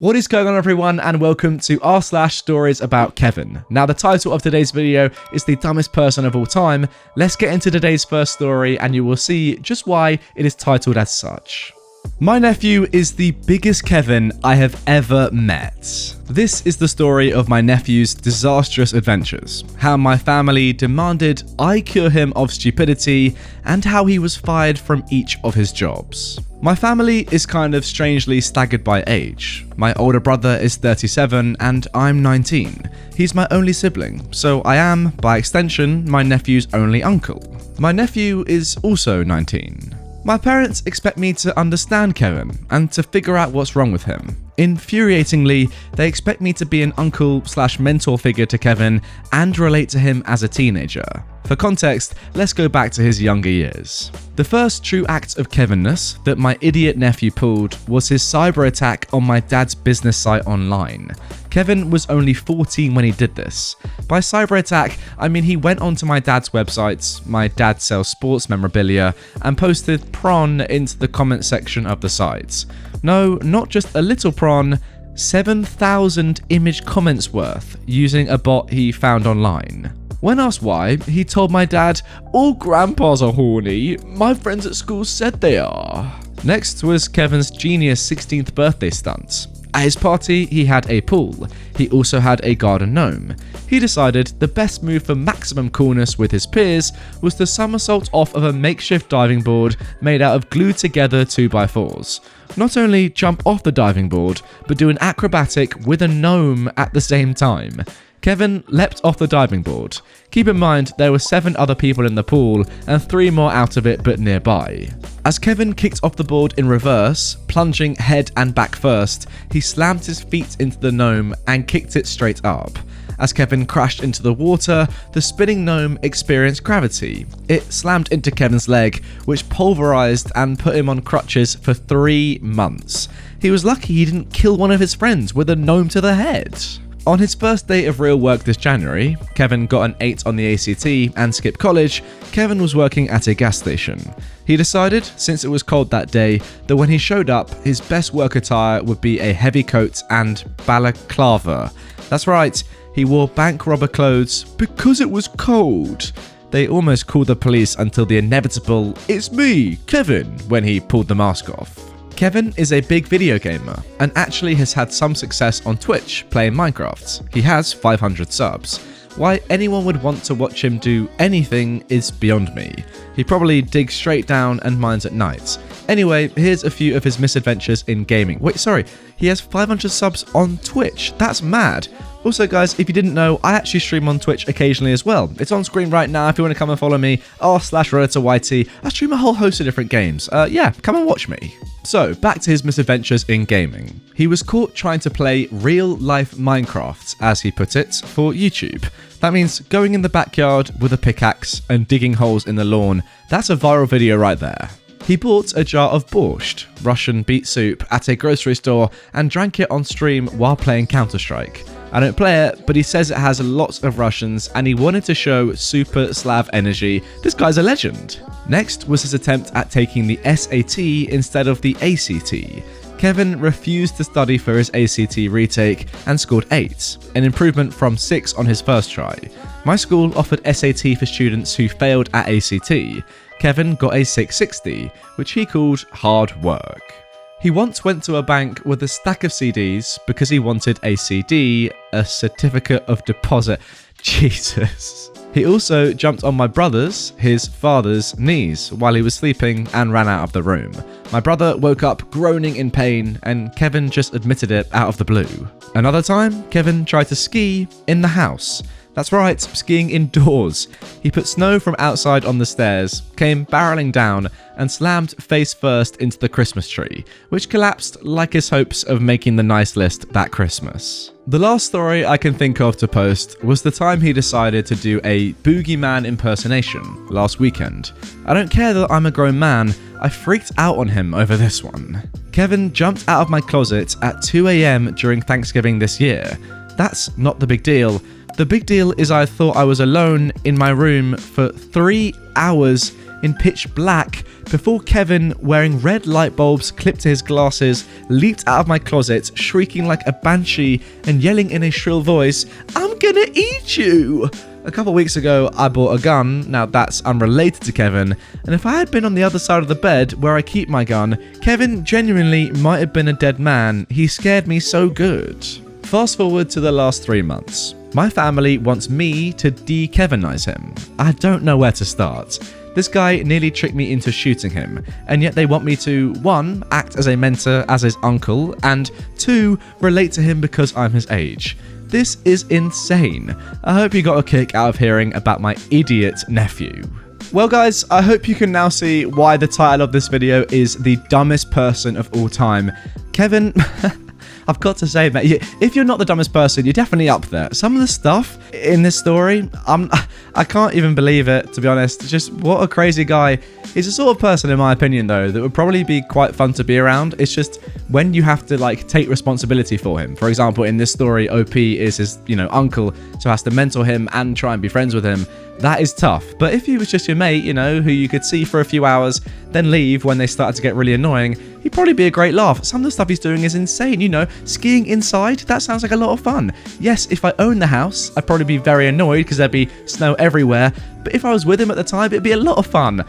What is going on, everyone, and welcome to r/StoriesAboutKevin. Now, the title of today's video is The Dumbest Person of All Time. Let's get into today's first story and you will see just why it is titled as such. My nephew is the biggest Kevin I have ever met. This is the story of my nephew's disastrous adventures, how my family demanded I cure him of stupidity, and how he was fired from each of his jobs. My family is kind of strangely staggered by age. My older brother is 37 and I'm 19. He's my only sibling, so I am, by extension, my nephew's only uncle. My nephew is also 19. My parents expect me to understand Kevin and to figure out what's wrong with him. Infuriatingly, they expect me to be an uncle/mentor figure to Kevin and relate to him as a teenager. For context, let's go back to his younger years. The first true act of Kevinness that my idiot nephew pulled was his cyber attack on my dad's business site online. Kevin was only 14 when he did this. By cyber attack, I mean he went onto my dad's website, my dad sells sports memorabilia, and posted prawn into the comment section of the site. No, not just a little prawn, 7,000 image comments worth using a bot he found online. When asked why, he told my dad, "All grandpas are horny, my friends at school said they are." Next was Kevin's genius 16th birthday stunt. At his party, he had a pool. He also had a garden gnome. He decided the best move for maximum coolness with his peers was to somersault off of a makeshift diving board made out of glued together 2x4s. Not only jump off the diving board, but do an acrobatic with a gnome at the same time. Kevin leapt off the diving board. Keep in mind, there were 7 other people in the pool and 3 more out of it but nearby. As Kevin kicked off the board in reverse, plunging head and back first, he slammed his feet into the gnome and kicked it straight up. As Kevin crashed into the water, the spinning gnome experienced gravity. It slammed into Kevin's leg, which pulverized and put him on crutches for 3 months. He was lucky he didn't kill one of his friends with a gnome to the head. On his first day of real work this January, Kevin got an 8 on the ACT and skipped college. Kevin was working at a gas station. He decided, since it was cold that day, that when he showed up, his best work attire would be a heavy coat and balaclava. That's right, he wore bank robber clothes because it was cold. They almost called the police until the inevitable, "It's me, Kevin," when he pulled the mask off. Kevin is a big video gamer and actually has had some success on Twitch playing Minecraft. He has 500 subs. Why anyone would want to watch him do anything is beyond me. He probably digs straight down and mines at night. Anyway, here's a few of his misadventures in gaming. Wait, sorry, he has 500 subs on Twitch. That's mad. Also, guys, if you didn't know, I actually stream on Twitch occasionally as well. It's on screen right now if you want to come and follow me, r/RedditorYT. I stream a whole host of different games. Yeah, come and watch me. So, back to his misadventures in gaming. He was caught trying to play real-life Minecraft, as he put it, for YouTube. That means going in the backyard with a pickaxe and digging holes in the lawn. That's a viral video right there. He bought a jar of borscht, Russian beet soup, at a grocery store and drank it on stream while playing Counter-Strike. I don't play it, but he says it has lots of Russians and he wanted to show super Slav energy. This guy's a legend. Next was his attempt at taking the SAT instead of the ACT. Kevin refused to study for his ACT retake and scored 8, an improvement from 6 on his first try. My school offered SAT for students who failed at ACT. Kevin got a 660, which he called hard work. He once went to a bank with a stack of CDs because he wanted a CD, a certificate of deposit. Jesus. He also jumped on my brother's, his father's, knees while he was sleeping and ran out of the room. My brother woke up groaning in pain and Kevin just admitted it out of the blue. Another time, Kevin tried to ski in the house. That's right, skiing indoors. He put snow from outside on the stairs, came barreling down, and slammed face first into the Christmas tree, which collapsed like his hopes of making the nice list that Christmas. The last story I can think of to post was the time he decided to do a boogeyman impersonation last weekend. I don't care that I'm a grown man, I freaked out on him over this one. Kevin jumped out of my closet at 2 AM during Thanksgiving this year. That's not the big deal. The big deal is I thought I was alone in my room for 3 hours in pitch black before Kevin, wearing red light bulbs clipped to his glasses, leaped out of my closet, shrieking like a banshee and yelling in a shrill voice, "I'm gonna eat you!" A couple weeks ago, I bought a gun. Now that's unrelated to Kevin, and if I had been on the other side of the bed where I keep my gun, Kevin genuinely might have been a dead man. He scared me so good. Fast forward to the last 3 months. My family wants me to de-Kevinize him. I don't know where to start. This guy nearly tricked me into shooting him, and yet they want me to 1. Act as a mentor as his uncle, and 2. Relate to him because I'm his age. This is insane. I hope you got a kick out of hearing about my idiot nephew. Well guys, I hope you can now see why the title of this video is the dumbest person of all time. Kevin... I've got to say, mate, if you're not the dumbest person, you're definitely up there. Some of the stuff in this story, I can't even believe it, to be honest. Just what a crazy guy. He's the sort of person, in my opinion, though, that would probably be quite fun to be around. It's just when you have to, like, take responsibility for him. For example, in this story, OP is his, uncle, so has to mentor him and try and be friends with him. That is tough. But if he was just your mate, who you could see for a few hours, then leave when they started to get really annoying, he'd probably be a great laugh. Some of the stuff he's doing is insane, skiing inside, that sounds like a lot of fun. Yes, if I owned the house, I'd probably be very annoyed because there'd be snow everywhere, but if I was with him at the time, it'd be a lot of fun.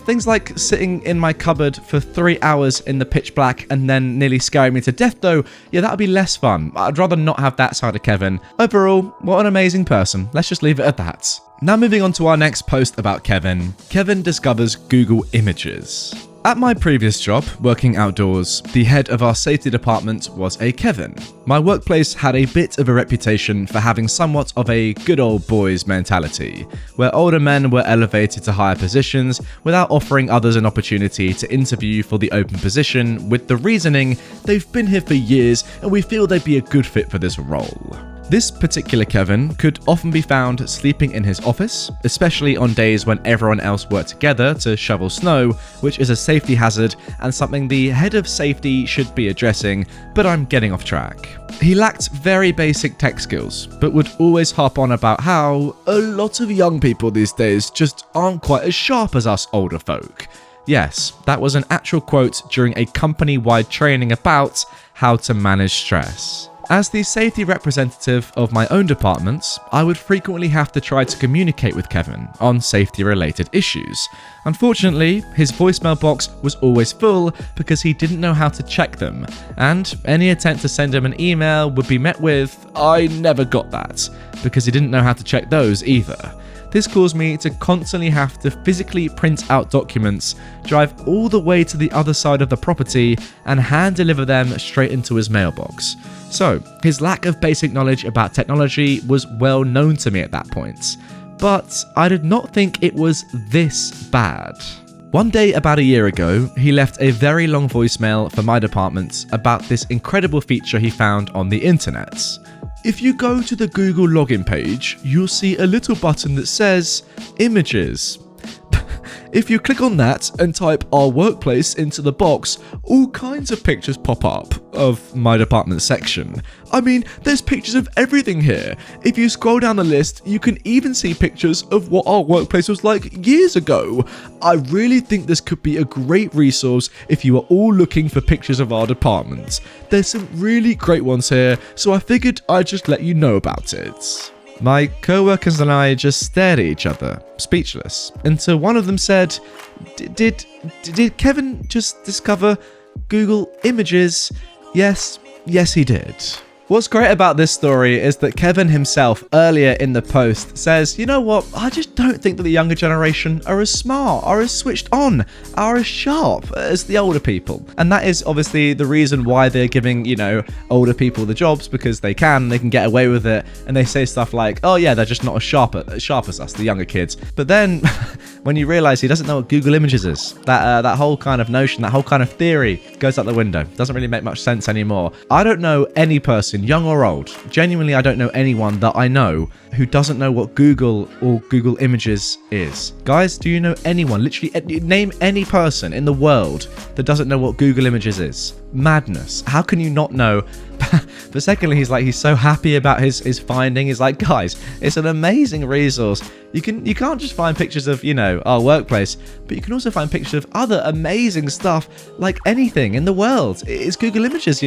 Things like sitting in my cupboard for 3 hours in the pitch black and then nearly scaring me to death though, yeah, that'd be less fun. I'd rather not have that side of Kevin. Overall, what an amazing person. Let's just leave it at that. Now moving on to our next post about Kevin. Kevin discovers Google Images. At my previous job, working outdoors, the head of our safety department was a Kevin. My workplace had a bit of a reputation for having somewhat of a good old boys mentality, where older men were elevated to higher positions without offering others an opportunity to interview for the open position with the reasoning they've been here for years and we feel they'd be a good fit for this role. This particular Kevin could often be found sleeping in his office, especially on days when everyone else worked together to shovel snow, which is a safety hazard and something the head of safety should be addressing, but I'm getting off track. He lacked very basic tech skills, but would always harp on about how a lot of young people these days just aren't quite as sharp as us older folk. Yes, that was an actual quote during a company-wide training about how to manage stress. As the safety representative of my own department, I would frequently have to try to communicate with Kevin on safety-related issues. Unfortunately, his voicemail box was always full because he didn't know how to check them, and any attempt to send him an email would be met with, "I never got that," because he didn't know how to check those either. This caused me to constantly have to physically print out documents, drive all the way to the other side of the property, and hand deliver them straight into his mailbox. So, his lack of basic knowledge about technology was well known to me at that point. But I did not think it was this bad. One day about a year ago, he left a very long voicemail for my department about this incredible feature he found on the internet. If you go to the Google login page, you'll see a little button that says Images. If you click on that and type our workplace into the box, all kinds of pictures pop up of my department section. I mean, there's pictures of everything here. If you scroll down the list, you can even see pictures of what our workplace was like years ago. I really think this could be a great resource if you are all looking for pictures of our department. There's some really great ones here, so I figured I'd just let you know about it. My co-workers and I just stared at each other, speechless, until one of them said, Did Kevin just discover Google Images? Yes, he did. What's great about this story is that Kevin himself, earlier in the post, says, you know what, I just don't think that the younger generation are as smart, are as switched on, are as sharp as the older people. And that is obviously the reason why they're giving, older people the jobs, because they can get away with it. And they say stuff like, oh yeah, they're just not as sharp as us, the younger kids. But then when you realize he doesn't know what Google Images is, that whole kind of notion, that whole kind of theory goes out the window. Doesn't really make much sense anymore. I don't know any person, young or old, genuinely I don't know anyone that I know who doesn't know what Google or Google Images is. Guys, do you know anyone, literally name any person in the world that doesn't know what Google Images is? Madness. How can you not know? But secondly, he's so happy about his finding. He's like, guys, it's an amazing resource. You can't just find pictures of, our workplace, but you can also find pictures of other amazing stuff, like anything in the world. It's Google Images,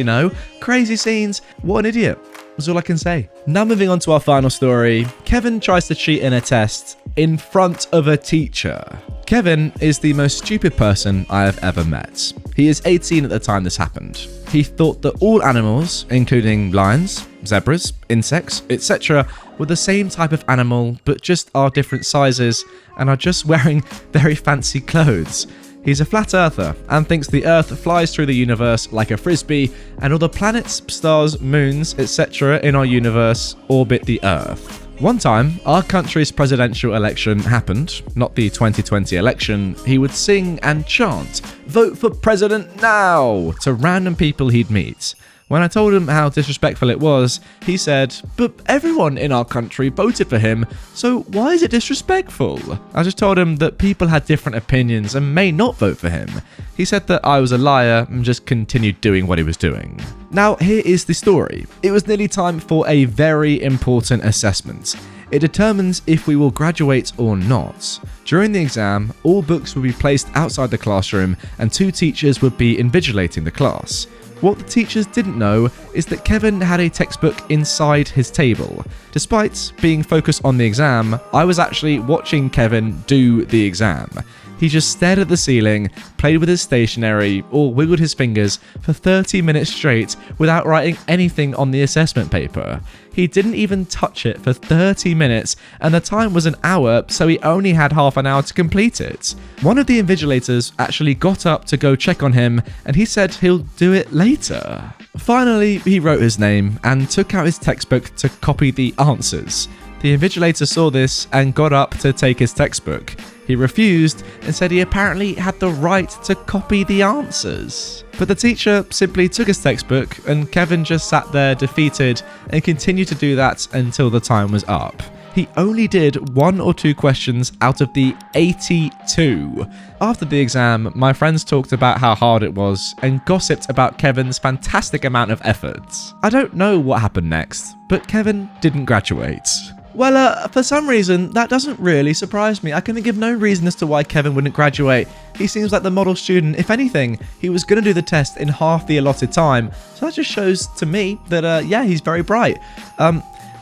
Crazy scenes. What an idiot. That's all I can say. Now moving on to our final story. Kevin tries to cheat in a test in front of a teacher. Kevin is the most stupid person I have ever met. He is 18 at the time this happened. He thought that all animals, including lions, zebras, insects, etc., were the same type of animal, but just are different sizes and are just wearing very fancy clothes. He's a flat earther and thinks the Earth flies through the universe like a frisbee and all the planets, stars, moons, etc. in our universe orbit the Earth. One time, our country's presidential election happened, not the 2020 election. He would sing and chant, "Vote for president now," to random people he'd meet. When I told him how disrespectful it was, he said, "But everyone in our country voted for him, so why is it disrespectful?" I just told him that people had different opinions and may not vote for him. He said that I was a liar and just continued doing what he was doing. Now, here is the story. It was nearly time for a very important assessment. It determines if we will graduate or not. During the exam, all books would be placed outside the classroom and 2 teachers would be invigilating the class. What the teachers didn't know is that Kevin had a textbook inside his table. Despite being focused on the exam, I was actually watching Kevin do the exam. He just stared at the ceiling, played with his stationery, or wiggled his fingers for 30 minutes straight without writing anything on the assessment paper. He didn't even touch it for 30 minutes, and the time was an hour, so he only had half an hour to complete it. One of the invigilators actually got up to go check on him, and he said he'll do it later. Finally, he wrote his name and took out his textbook to copy the answers. The invigilator saw this and got up to take his textbook. He refused and said he apparently had the right to copy the answers. But the teacher simply took his textbook and Kevin just sat there defeated and continued to do that until the time was up. He only did 1 or 2 questions out of the 82. After the exam, my friends talked about how hard it was and gossiped about Kevin's fantastic amount of effort. I don't know what happened next, but Kevin didn't graduate. Well, for some reason, that doesn't really surprise me. I can think of no reason as to why Kevin wouldn't graduate. He seems like the model student. If anything, he was going to do the test in half the allotted time. So that just shows to me that, yeah, he's very bright.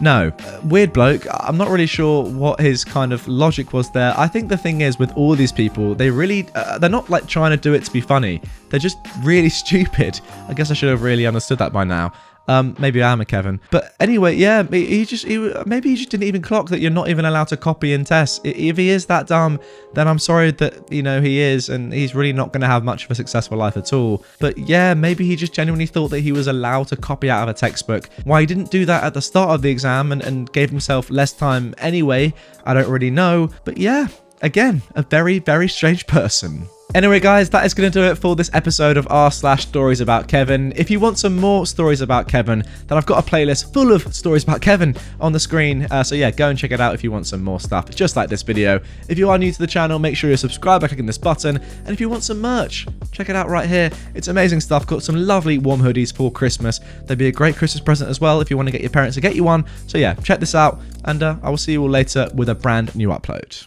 No, weird bloke. I'm not really sure what his kind of logic was there. I think the thing is with all these people, they really, they're not like trying to do it to be funny. They're just really stupid. I guess I should have really understood that by now. Maybe I am a Kevin. But anyway, yeah, maybe he just didn't even clock that you're not even allowed to copy and test. If he is that dumb, then I'm sorry that, he is, and he's really not going to have much of a successful life at all. But yeah, maybe he just genuinely thought that he was allowed to copy out of a textbook. Why he didn't do that at the start of the exam and gave himself less time anyway, I don't really know. But yeah, again, a very, very strange person. Anyway, guys, that is going to do it for this episode of r/Stories About Kevin. If you want some more stories about Kevin, then I've got a playlist full of stories about Kevin on the screen. So yeah, go and check it out if you want some more stuff, just like this video. If you are new to the channel, make sure you subscribe by clicking this button. And if you want some merch, check it out right here. It's amazing stuff. Got some lovely warm hoodies for Christmas. They'd be a great Christmas present as well if you want to get your parents to get you one. So yeah, check this out, and I will see you all later with a brand new upload.